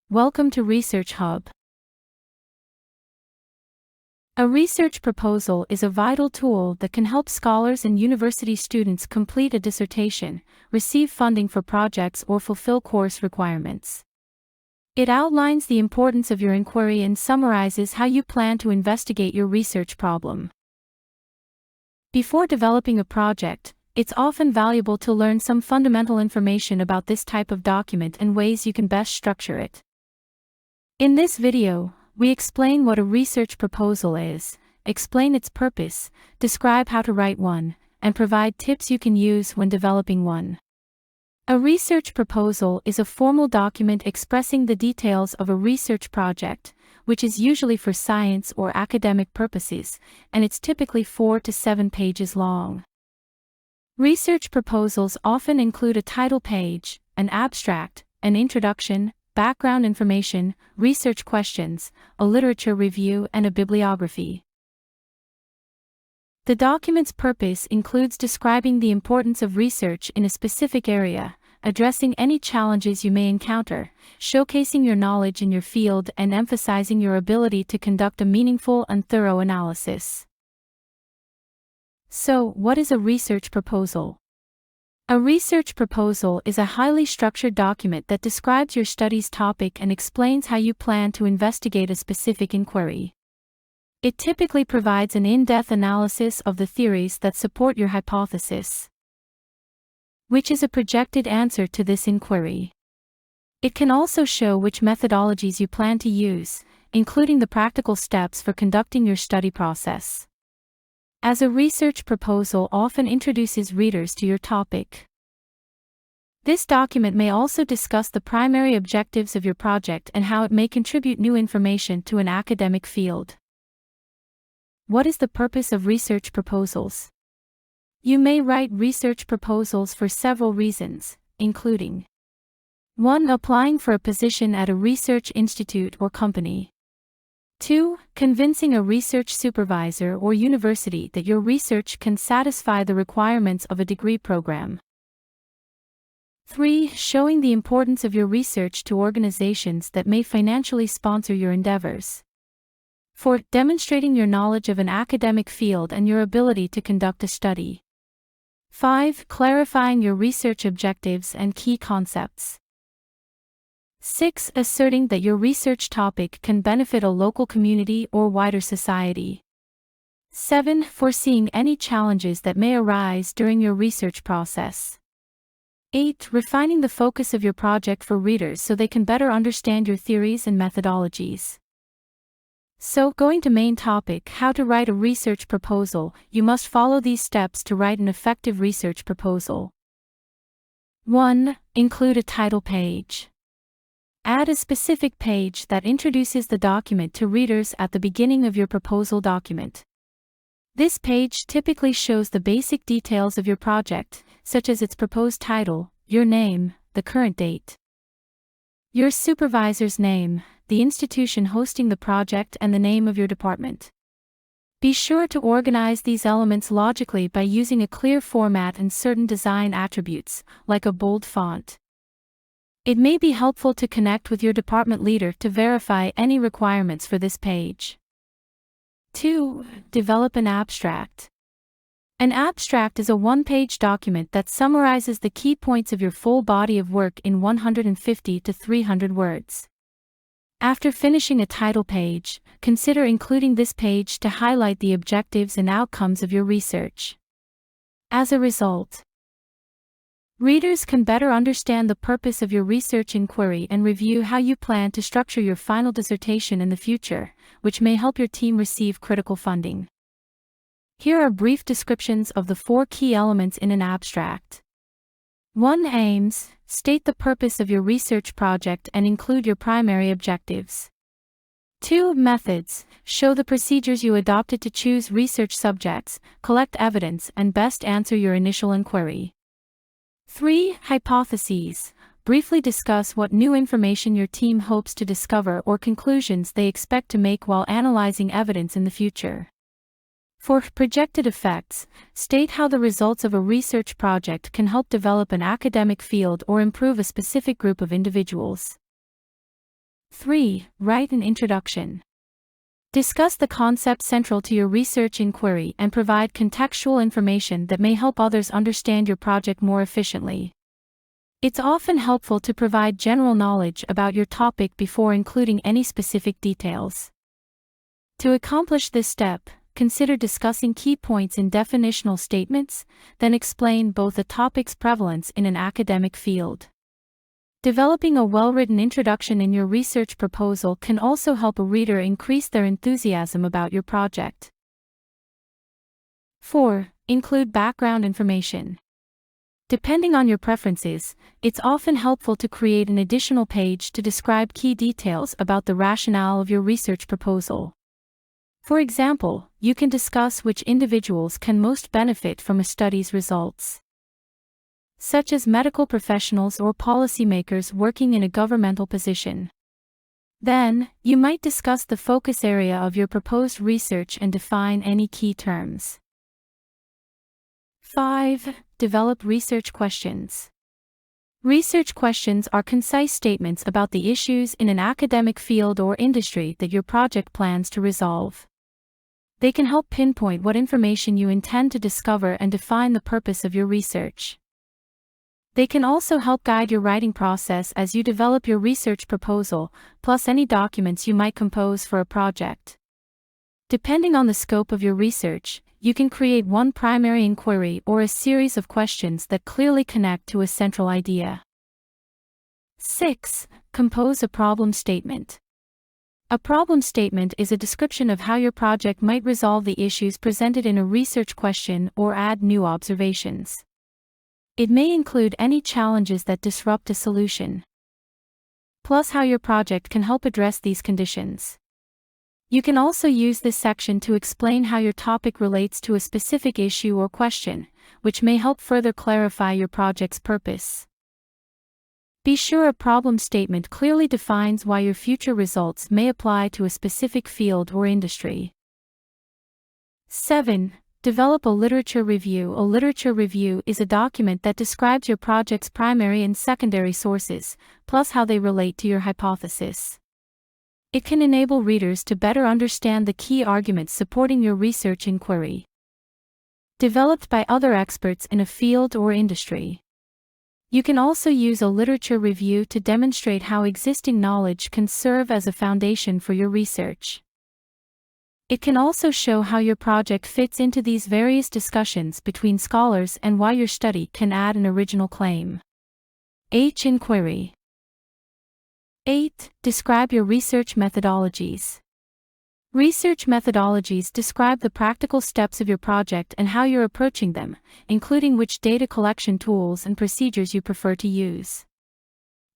Welcome to Research Hub. A research proposal is a vital tool that can help scholars and university students complete a dissertation, receive funding for projects, or fulfill course requirements. It outlines the importance of your inquiry and summarizes how you plan to investigate your research problem. Before developing a project, it's often valuable to learn some fundamental information about this type of document and ways you can best structure it. In this video, we explain what a research proposal is, explain its purpose, describe how to write one, and provide tips you can use when developing one. A research proposal is a formal document expressing the details of a research project, which is usually for science or academic purposes, and it's typically 4 to 7 pages long. Research proposals often include a title page, an abstract, an introduction, background information, research questions, a literature review, and a bibliography. The document's purpose includes describing the importance of research in a specific area, addressing any challenges you may encounter, showcasing your knowledge in your field, and emphasizing your ability to conduct a meaningful and thorough analysis. So, what is a research proposal? A research proposal is a highly structured document that describes your study's topic and explains how you plan to investigate a specific inquiry. It typically provides an in-depth analysis of the theories that support your hypothesis, which is a projected answer to this inquiry. It can also show which methodologies you plan to use, including the practical steps for conducting your study process. As a research proposal often introduces readers to your topic. This document may also discuss the primary objectives of your project and how it may contribute new information to an academic field. What is the purpose of research proposals? You may write research proposals for several reasons, including 1. Applying for a position at a research institute or company. 2. Convincing a research supervisor or university that your research can satisfy the requirements of a degree program. 3. Showing the importance of your research to organizations that may financially sponsor your endeavors. 4. Demonstrating your knowledge of an academic field and your ability to conduct a study. 5. Clarifying your research objectives and key concepts. 6. Asserting that your research topic can benefit a local community or wider society. 7. Foreseeing any challenges that may arise during your research process. 8. Refining the focus of your project for readers so they can better understand your theories and methodologies. So, going to main topic, how to write a research proposal, you must follow these steps to write an effective research proposal. 1. Include a title page. Add a specific page that introduces the document to readers at the beginning of your proposal document. This page typically shows the basic details of your project, such as its proposed title, your name, the current date, your supervisor's name, the institution hosting the project, and the name of your department. Be sure to organize these elements logically by using a clear format and certain design attributes, like a bold font. It may be helpful to connect with your department leader to verify any requirements for this page. 2. Develop an abstract. An abstract is a one-page document that summarizes the key points of your full body of work in 150 to 300 words. After finishing a title page, consider including this page to highlight the objectives and outcomes of your research. As a result, readers can better understand the purpose of your research inquiry and review how you plan to structure your final dissertation in the future, which may help your team receive critical funding. Here are brief descriptions of the 4 key elements in an abstract. 1. Aims. State the purpose of your research project and include your primary objectives. 2. Methods. Show the procedures you adopted to choose research subjects, collect evidence, and best answer your initial inquiry. 3. Hypotheses. Briefly discuss what new information your team hopes to discover or conclusions they expect to make while analyzing evidence in the future. For projected effects, state how the results of a research project can help develop an academic field or improve a specific group of individuals. 3. Write an introduction. Discuss the concepts central to your research inquiry and provide contextual information that may help others understand your project more efficiently. It's often helpful to provide general knowledge about your topic before including any specific details. To accomplish this step, consider discussing key points in definitional statements, then explain both the topic's prevalence in an academic field. Developing a well-written introduction in your research proposal can also help a reader increase their enthusiasm about your project. 4. Include background information. Depending on your preferences, it's often helpful to create an additional page to describe key details about the rationale of your research proposal. For example, you can discuss which individuals can most benefit from a study's results, such as medical professionals or policymakers working in a governmental position. Then, you might discuss the focus area of your proposed research and define any key terms. 5. Develop research questions. Research questions are concise statements about the issues in an academic field or industry that your project plans to resolve. They can help pinpoint what information you intend to discover and define the purpose of your research. They can also help guide your writing process as you develop your research proposal, plus any documents you might compose for a project. Depending on the scope of your research, you can create one primary inquiry or a series of questions that clearly connect to a central idea. 6. Compose a problem statement. A problem statement is a description of how your project might resolve the issues presented in a research question or add new observations. It may include any challenges that disrupt a solution, plus how your project can help address these conditions. You can also use this section to explain how your topic relates to a specific issue or question, which may help further clarify your project's purpose. Be sure a problem statement clearly defines why your future results may apply to a specific field or industry. 7. Develop a literature review. A literature review is a document that describes your project's primary and secondary sources, plus how they relate to your hypothesis. It can enable readers to better understand the key arguments supporting your research inquiry. Developed by other experts in a field or industry. You can also use a literature review to demonstrate how existing knowledge can serve as a foundation for your research. It can also show how your project fits into these various discussions between scholars and why your study can add an original claim. Inquiry. 8. Describe your research methodologies. Research methodologies describe the practical steps of your project and how you're approaching them, including which data collection tools and procedures you prefer to use.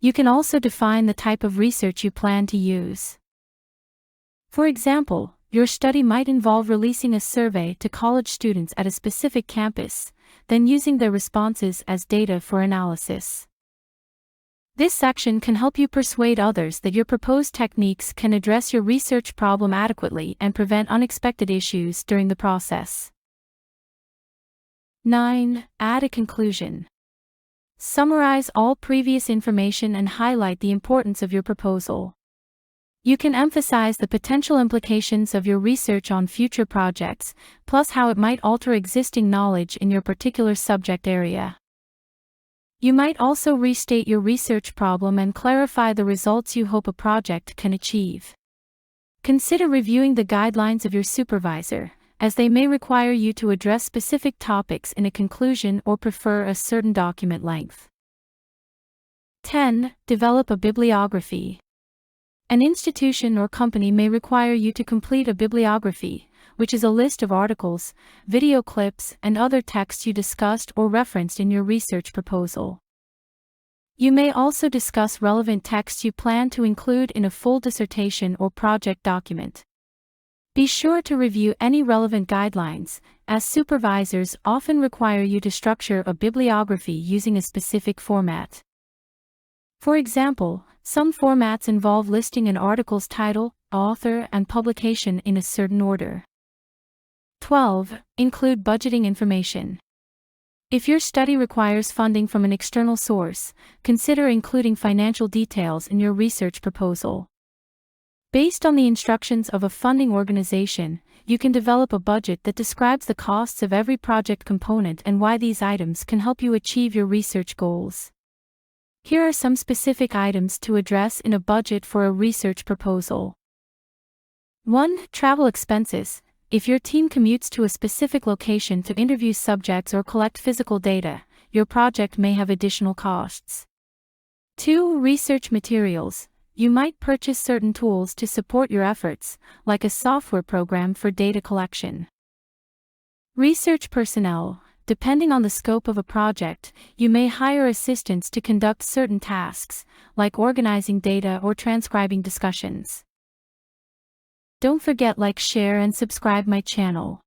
You can also define the type of research you plan to use. For example, your study might involve releasing a survey to college students at a specific campus, then using their responses as data for analysis. This section can help you persuade others that your proposed techniques can address your research problem adequately and prevent unexpected issues during the process. 9. Add a conclusion. Summarize all previous information and highlight the importance of your proposal. You can emphasize the potential implications of your research on future projects, plus how it might alter existing knowledge in your particular subject area. You might also restate your research problem and clarify the results you hope a project can achieve. Consider reviewing the guidelines of your supervisor, as they may require you to address specific topics in a conclusion or prefer a certain document length. 10. Develop a bibliography. An institution or company may require you to complete a bibliography, which is a list of articles, video clips, and other texts you discussed or referenced in your research proposal. You may also discuss relevant texts you plan to include in a full dissertation or project document. Be sure to review any relevant guidelines, as supervisors often require you to structure a bibliography using a specific format. For example, some formats involve listing an article's title, author, and publication in a certain order. 12. Include budgeting information. If your study requires funding from an external source, consider including financial details in your research proposal. Based on the instructions of a funding organization, you can develop a budget that describes the costs of every project component and why these items can help you achieve your research goals. Here are some specific items to address in a budget for a research proposal. 1. Travel expenses. If your team commutes to a specific location to interview subjects or collect physical data, your project may have additional costs. 2. Research materials. You might purchase certain tools to support your efforts, like a software program for data collection. Research personnel. Depending on the scope of a project, you may hire assistants to conduct certain tasks, like organizing data or transcribing discussions. Don't forget like, share and subscribe my channel.